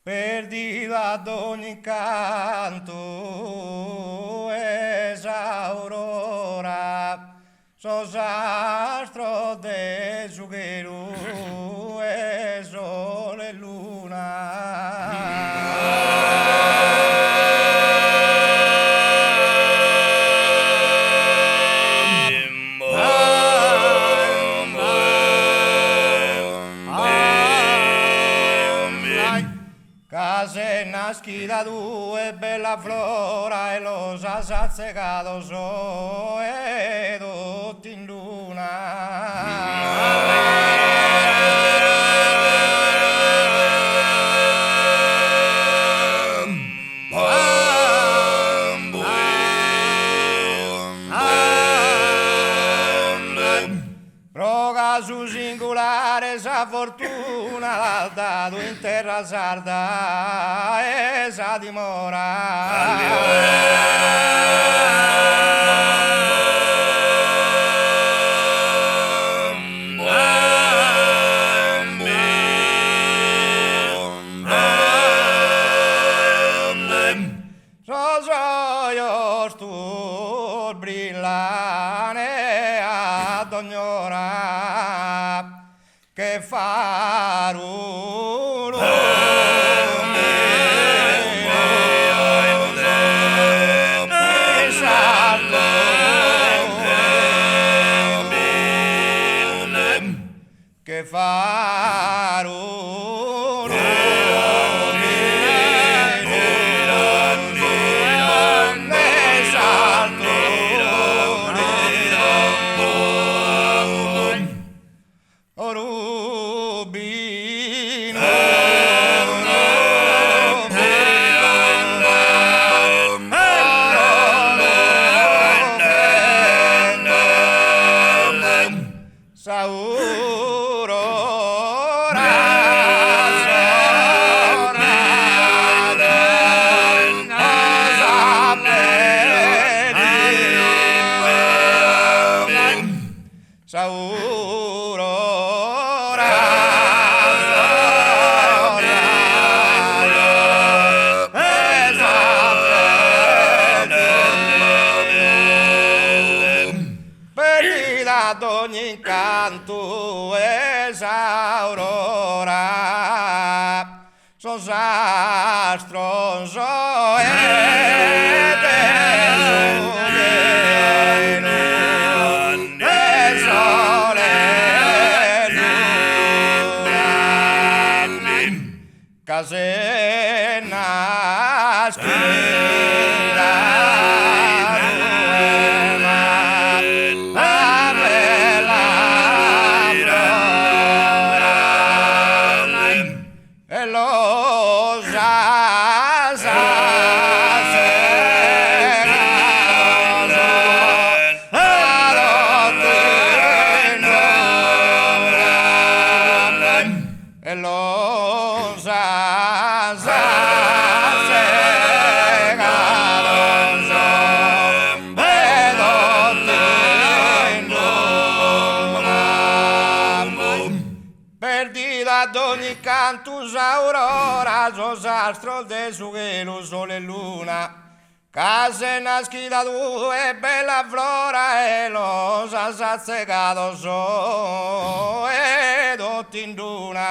perdida ad ogni canto es aurora, sos astro de jugueiro es sole e Case nascida due bella flora e los has azzegados e tutti in Roga su singolare sa fortuna l'ha dato in terra sarda e sa Sosoios tu brillane ad ogni ora che faru che faru ad ogni incanto es aurora, sos astros casenas ad ogni cantus aurora, sos astros de su cielo, sole e luna, case nascida due bella flora e los has azzegados e tutti in luna.